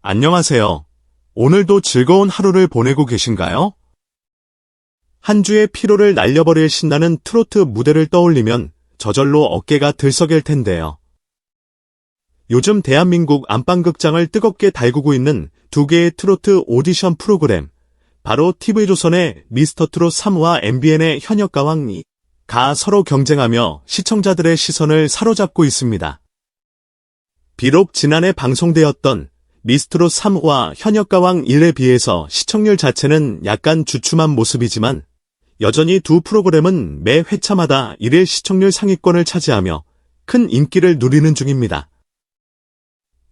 안녕하세요. 오늘도 즐거운 하루를 보내고 계신가요? 한 주의 피로를 날려버릴 신나는 트로트 무대를 떠올리면 저절로 어깨가 들썩일 텐데요. 요즘 대한민국 안방극장을 뜨겁게 달구고 있는 두 개의 트로트 오디션 프로그램, 바로 TV조선의 미스터트롯 3와 MBN의 현역가왕이 서로 경쟁하며 시청자들의 시선을 사로잡고 있습니다. 비록 지난해 방송되었던 미스트롯 3와 현역가왕 1에 비해서 시청률 자체는 약간 주춤한 모습이지만 여전히 두 프로그램은 매 회차마다 1일 시청률 상위권을 차지하며 큰 인기를 누리는 중입니다.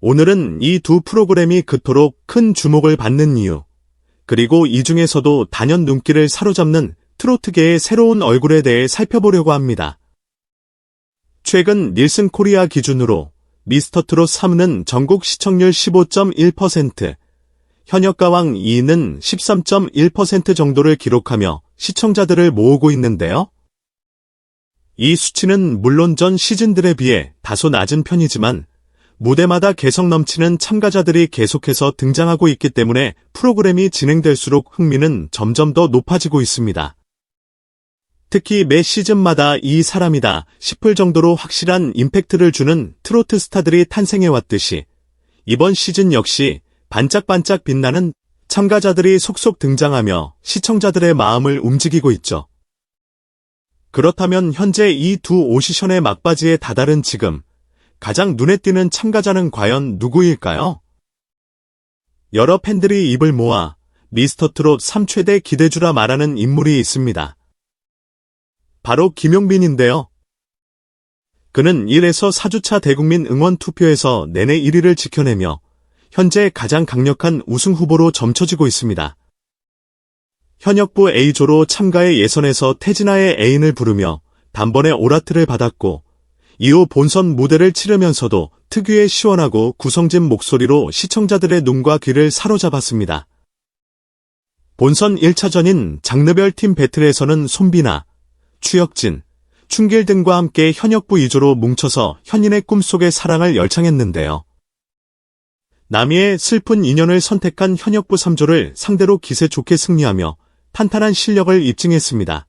오늘은 이 두 프로그램이 그토록 큰 주목을 받는 이유, 그리고 이 중에서도 단연 눈길을 사로잡는 트로트계의 새로운 얼굴에 대해 살펴보려고 합니다. 최근 닐슨 코리아 기준으로 미스터트롯 3는 전국 시청률 15.1%, 현역가왕 2는 13.1% 정도를 기록하며 시청자들을 모으고 있는데요. 이 수치는 물론 전 시즌들에 비해 다소 낮은 편이지만 무대마다 개성 넘치는 참가자들이 계속해서 등장하고 있기 때문에 프로그램이 진행될수록 흥미는 점점 더 높아지고 있습니다. 특히 매 시즌마다 이 사람이다 싶을 정도로 확실한 임팩트를 주는 트로트 스타들이 탄생해왔듯이 이번 시즌 역시 반짝반짝 빛나는 참가자들이 속속 등장하며 시청자들의 마음을 움직이고 있죠. 그렇다면 현재 이 두 오디션의 막바지에 다다른 지금 가장 눈에 띄는 참가자는 과연 누구일까요? 여러 팬들이 입을 모아 미스터트롯 3 최대 기대주라 말하는 인물이 있습니다. 바로 김용빈인데요. 그는 1에서 4주차 대국민 응원 투표에서 내내 1위를 지켜내며 현재 가장 강력한 우승 후보로 점쳐지고 있습니다. 현역부 A조로 참가해 예선에서 태진아의 애인을 부르며 단번에 오라트를 받았고 이후 본선 무대를 치르면서도 특유의 시원하고 구성진 목소리로 시청자들의 눈과 귀를 사로잡았습니다. 본선 1차전인 장르별 팀 배틀에서는 손비나, 추혁진, 춘길 등과 함께 현역부 2조로 뭉쳐서 현인의 꿈속의 사랑을 열창했는데요. 남이의 슬픈 인연을 선택한 현역부 3조를 상대로 기세 좋게 승리하며 탄탄한 실력을 입증했습니다.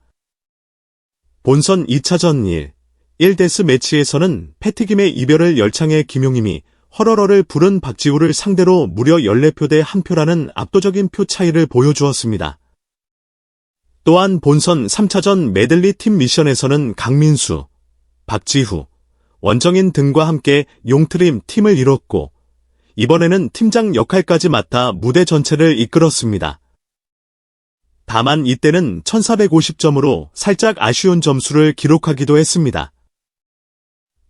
본선 2차전 1데스 매치에서는 패티김의 이별을 열창해 김용임이 허러러를 부른 박지우를 상대로 무려 14표 대 1표라는 압도적인 표 차이를 보여주었습니다. 또한 본선 3차전 메들리 팀 미션에서는 강민수, 박지후, 원정인 등과 함께 용트림 팀을 이뤘고 이번에는 팀장 역할까지 맡아 무대 전체를 이끌었습니다. 다만 이때는 1450점으로 살짝 아쉬운 점수를 기록하기도 했습니다.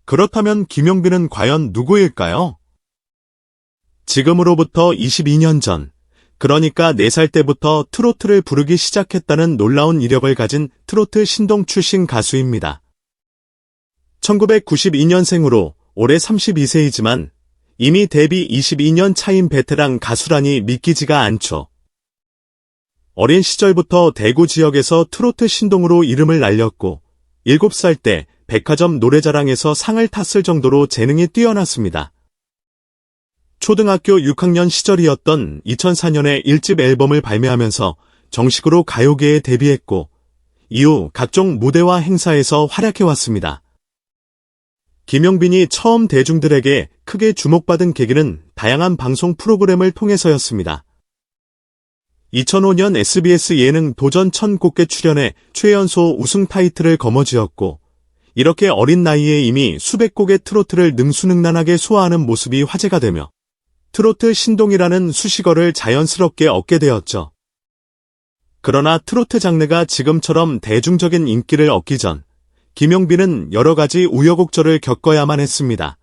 그렇다면 김용빈은 과연 누구일까요? 지금으로부터 22년 전, 그러니까 4살 때부터 트로트를 부르기 시작했다는 놀라운 이력을 가진 트로트 신동 출신 가수입니다. 1992년생으로 올해 32세이지만 이미 데뷔 22년 차인 베테랑 가수라니 믿기지가 않죠. 어린 시절부터 대구 지역에서 트로트 신동으로 이름을 날렸고 7살 때 백화점 노래자랑에서 상을 탔을 정도로 재능이 뛰어났습니다. 초등학교 6학년 시절이었던 2004년에 1집 앨범을 발매하면서 정식으로 가요계에 데뷔했고 이후 각종 무대와 행사에서 활약해왔습니다. 김용빈이 처음 대중들에게 크게 주목받은 계기는 다양한 방송 프로그램을 통해서였습니다. 2005년 SBS 예능 도전 천곡에 출연해 최연소 우승 타이틀을 거머쥐었고 이렇게 어린 나이에 이미 수백 곡의 트로트를 능수능란하게 소화하는 모습이 화제가 되며 트로트 신동이라는 수식어를 자연스럽게 얻게 되었죠. 그러나 트로트 장르가 지금처럼 대중적인 인기를 얻기 전 김용빈은 여러 가지 우여곡절을 겪어야만 했습니다.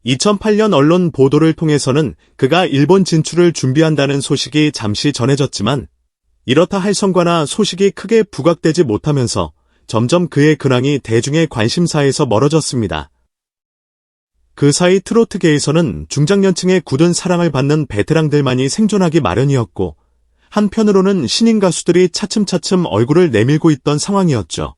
2008년 언론 보도를 통해서는 그가 일본 진출을 준비한다는 소식이 잠시 전해졌지만 이렇다 할 성과나 소식이 크게 부각되지 못하면서 점점 그의 근황이 대중의 관심사에서 멀어졌습니다. 그 사이 트로트계에서는 중장년층의 굳은 사랑을 받는 베테랑들만이 생존하기 마련이었고 한편으로는 신인 가수들이 차츰차츰 얼굴을 내밀고 있던 상황이었죠.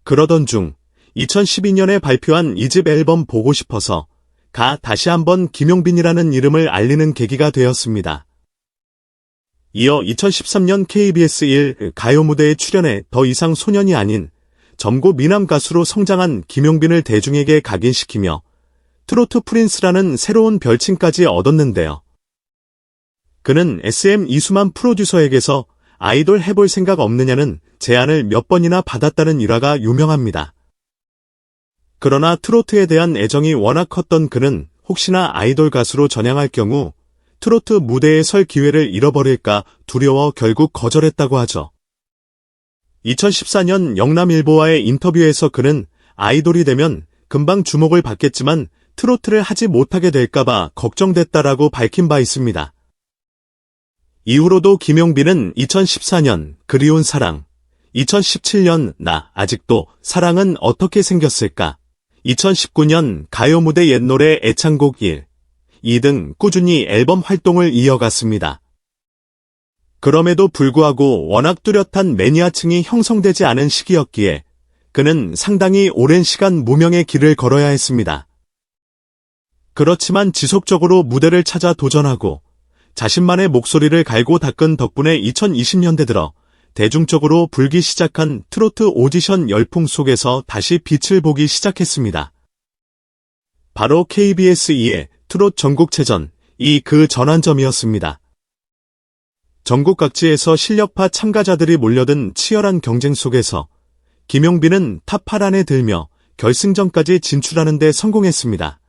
그러던 중 2012년에 발표한 2집 앨범 보고 싶어서 다시 한번 김용빈이라는 이름을 알리는 계기가 되었습니다. 이어 2013년 KBS 1 가요 무대에 출연해 더 이상 소년이 아닌 점고 미남 가수로 성장한 김용빈을 대중에게 각인시키며 트로트 프린스라는 새로운 별칭까지 얻었는데요. 그는 SM 이수만 프로듀서에게서 아이돌 해볼 생각 없느냐는 제안을 몇 번이나 받았다는 일화가 유명합니다. 그러나 트로트에 대한 애정이 워낙 컸던 그는 혹시나 아이돌 가수로 전향할 경우 트로트 무대에 설 기회를 잃어버릴까 두려워 결국 거절했다고 하죠. 2014년 영남일보와의 인터뷰에서 그는 아이돌이 되면 금방 주목을 받겠지만 트로트를 하지 못하게 될까봐 걱정됐다라고 밝힌 바 있습니다. 이후로도 김용빈은 2014년 그리운 사랑, 2017년 나 아직도 사랑은 어떻게 생겼을까, 2019년 가요 무대 옛 노래 애창곡 1, 2등 꾸준히 앨범 활동을 이어갔습니다. 그럼에도 불구하고 워낙 뚜렷한 매니아층이 형성되지 않은 시기였기에 그는 상당히 오랜 시간 무명의 길을 걸어야 했습니다. 그렇지만 지속적으로 무대를 찾아 도전하고 자신만의 목소리를 갈고 닦은 덕분에 2020년대 들어 대중적으로 불기 시작한 트로트 오디션 열풍 속에서 다시 빛을 보기 시작했습니다. 바로 KBS 2의 트롯 전국체전이 그 전환점이었습니다. 전국 각지에서 실력파 참가자들이 몰려든 치열한 경쟁 속에서 김용빈은 탑 8 안에 들며 결승전까지 진출하는 데 성공했습니다.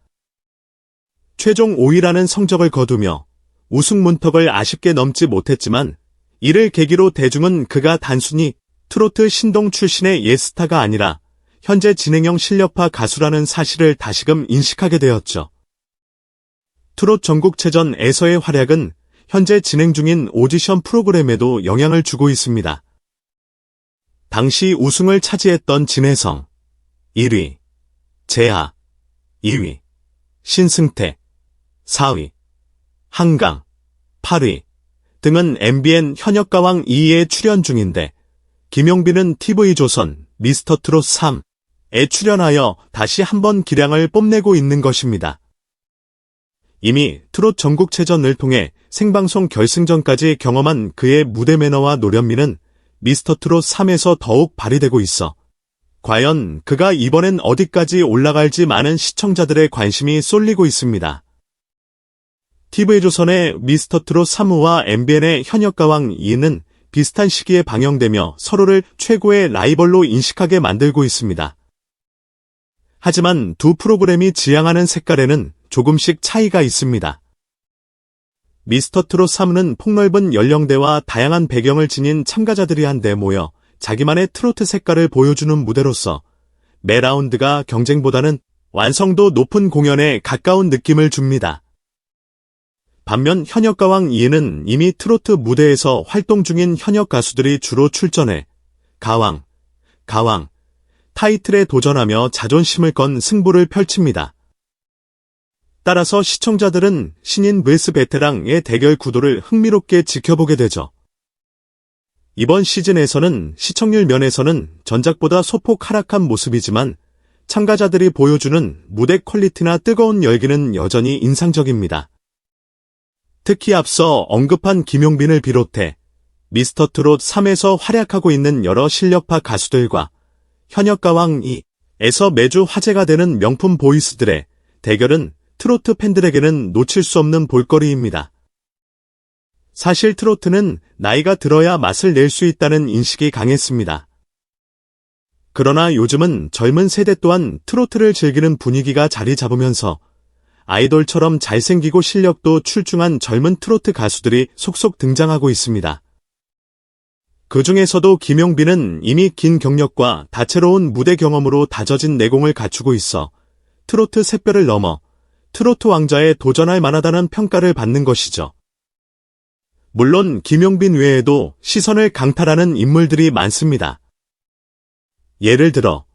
최종 5위라는 성적을 거두며 우승 문턱을 아쉽게 넘지 못했지만 이를 계기로 대중은 그가 단순히 트로트 신동 출신의 예스타가 아니라 현재 진행형 실력파 가수라는 사실을 다시금 인식하게 되었죠. 트롯 전국체전에서의 활약은 현재 진행 중인 오디션 프로그램에도 영향을 주고 있습니다. 당시 우승을 차지했던 진혜성 1위, 재하 2위, 신승태 4위, 한강 8위 등은 MBN 현역가왕 2위에 출연 중인데 김용빈은 TV조선 미스터트롯 3에 출연하여 다시 한번 기량을 뽐내고 있는 것입니다. 이미 트롯 전국체전을 통해 생방송 결승전까지 경험한 그의 무대 매너와 노련미는 미스터트롯 3에서 더욱 발휘되고 있어 과연 그가 이번엔 어디까지 올라갈지 많은 시청자들의 관심이 쏠리고 있습니다. TV조선의 미스터트롯 3호와 MBN의 현역가왕 2는 비슷한 시기에 방영되며 서로를 최고의 라이벌로 인식하게 만들고 있습니다. 하지만 두 프로그램이 지향하는 색깔에는 조금씩 차이가 있습니다. 미스터트롯 3는 폭넓은 연령대와 다양한 배경을 지닌 참가자들이 한데 모여 자기만의 트로트 색깔을 보여주는 무대로서 매 라운드가 경쟁보다는 완성도 높은 공연에 가까운 느낌을 줍니다. 반면 현역가왕 2는 이미 트로트 무대에서 활동 중인 현역 가수들이 주로 출전해 가왕 타이틀에 도전하며 자존심을 건 승부를 펼칩니다. 따라서 시청자들은 신인 vs 베테랑의 대결 구도를 흥미롭게 지켜보게 되죠. 이번 시즌에서는 시청률 면에서는 전작보다 소폭 하락한 모습이지만 참가자들이 보여주는 무대 퀄리티나 뜨거운 열기는 여전히 인상적입니다. 특히 앞서 언급한 김용빈을 비롯해 미스터트롯 3에서 활약하고 있는 여러 실력파 가수들과 현역가왕 2에서 매주 화제가 되는 명품 보이스들의 대결은 트로트 팬들에게는 놓칠 수 없는 볼거리입니다. 사실 트로트는 나이가 들어야 맛을 낼 수 있다는 인식이 강했습니다. 그러나 요즘은 젊은 세대 또한 트로트를 즐기는 분위기가 자리 잡으면서 아이돌처럼 잘생기고 실력도 출중한 젊은 트로트 가수들이 속속 등장하고 있습니다. 그 중에서도 김용빈은 이미 긴 경력과 다채로운 무대 경험으로 다져진 내공을 갖추고 있어 트로트 샛별을 넘어 트로트 왕자에 도전할 만하다는 평가를 받는 것이죠. 물론 김용빈 외에도 시선을 강탈하는 인물들이 많습니다. 예를 들어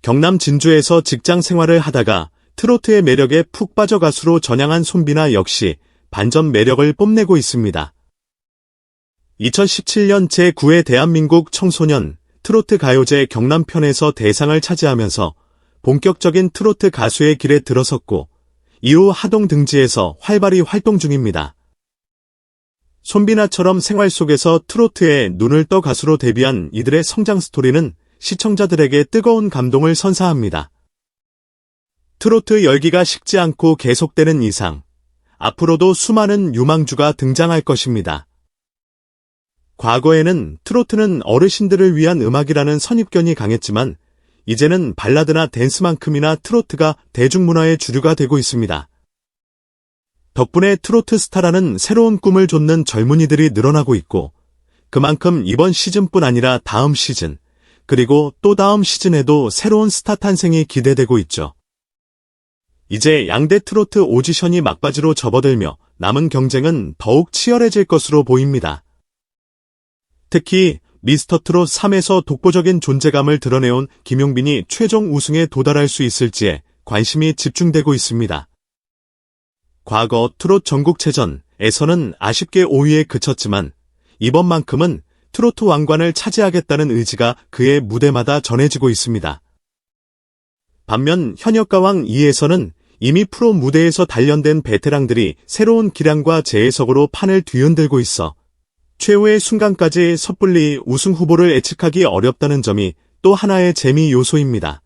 경남 진주에서 직장 생활을 하다가 트로트의 매력에 푹 빠져 가수로 전향한 손비나 역시 반전 매력을 뽐내고 있습니다. 2017년 제9회 대한민국 청소년 트로트 가요제 경남편에서 대상을 차지하면서 본격적인 트로트 가수의 길에 들어섰고 이후 하동 등지에서 활발히 활동 중입니다. 손비나처럼 생활 속에서 트로트에 눈을 떠 가수로 데뷔한 이들의 성장 스토리는 시청자들에게 뜨거운 감동을 선사합니다. 트로트 열기가 식지 않고 계속되는 이상, 앞으로도 수많은 유망주가 등장할 것입니다. 과거에는 트로트는 어르신들을 위한 음악이라는 선입견이 강했지만, 이제는 발라드나 댄스만큼이나 트로트가 대중문화의 주류가 되고 있습니다. 덕분에 트로트 스타라는 새로운 꿈을 좇는 젊은이들이 늘어나고 있고, 그만큼 이번 시즌뿐 아니라 다음 시즌, 그리고 또 다음 시즌에도 새로운 스타 탄생이 기대되고 있죠. 이제 양대 트로트 오디션이 막바지로 접어들며 남은 경쟁은 더욱 치열해질 것으로 보입니다. 특히 미스터트롯 3에서 독보적인 존재감을 드러내온 김용빈이 최종 우승에 도달할 수 있을지에 관심이 집중되고 있습니다. 과거 트롯 전국체전에서는 아쉽게 5위에 그쳤지만 이번만큼은 트로트 왕관을 차지하겠다는 의지가 그의 무대마다 전해지고 있습니다. 반면 현역가왕 2에서는 이미 프로 무대에서 단련된 베테랑들이 새로운 기량과 재해석으로 판을 뒤흔들고 있어 최후의 순간까지 섣불리 우승 후보를 예측하기 어렵다는 점이 또 하나의 재미 요소입니다.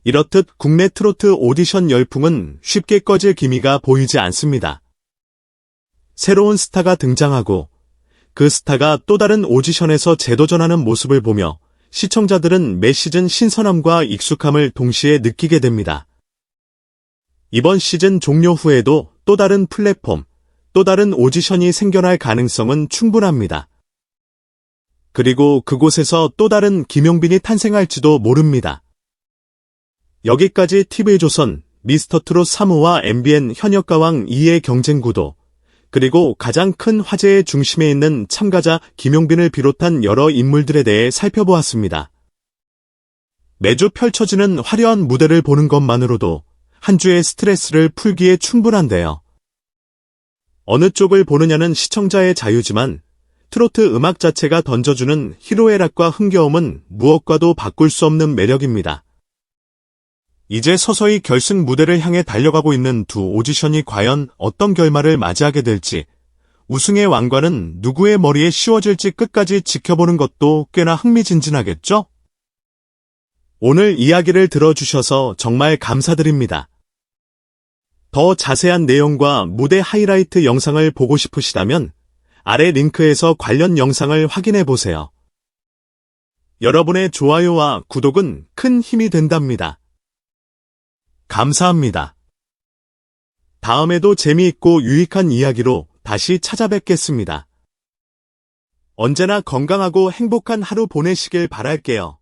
이렇듯 국내 트로트 오디션 열풍은 쉽게 꺼질 기미가 보이지 않습니다. 새로운 스타가 등장하고 그 스타가 또 다른 오디션에서 재도전하는 모습을 보며 시청자들은 매 시즌 신선함과 익숙함을 동시에 느끼게 됩니다. 이번 시즌 종료 후에도 또 다른 플랫폼, 또 다른 오디션이 생겨날 가능성은 충분합니다. 그리고 그곳에서 또 다른 김용빈이 탄생할지도 모릅니다. 여기까지 TV조선, 미스터트롯 3호와 MBN 현역가왕 2의 경쟁 구도, 그리고 가장 큰 화제의 중심에 있는 참가자 김용빈을 비롯한 여러 인물들에 대해 살펴보았습니다. 매주 펼쳐지는 화려한 무대를 보는 것만으로도 한 주의 스트레스를 풀기에 충분한데요. 어느 쪽을 보느냐는 시청자의 자유지만 트로트 음악 자체가 던져주는 희로애락과 흥겨움은 무엇과도 바꿀 수 없는 매력입니다. 이제 서서히 결승 무대를 향해 달려가고 있는 두 오디션이 과연 어떤 결말을 맞이하게 될지, 우승의 왕관은 누구의 머리에 씌워질지 끝까지 지켜보는 것도 꽤나 흥미진진하겠죠? 오늘 이야기를 들어주셔서 정말 감사드립니다. 더 자세한 내용과 무대 하이라이트 영상을 보고 싶으시다면 아래 링크에서 관련 영상을 확인해보세요. 여러분의 좋아요와 구독은 큰 힘이 된답니다. 감사합니다. 다음에도 재미있고 유익한 이야기로 다시 찾아뵙겠습니다. 언제나 건강하고 행복한 하루 보내시길 바랄게요.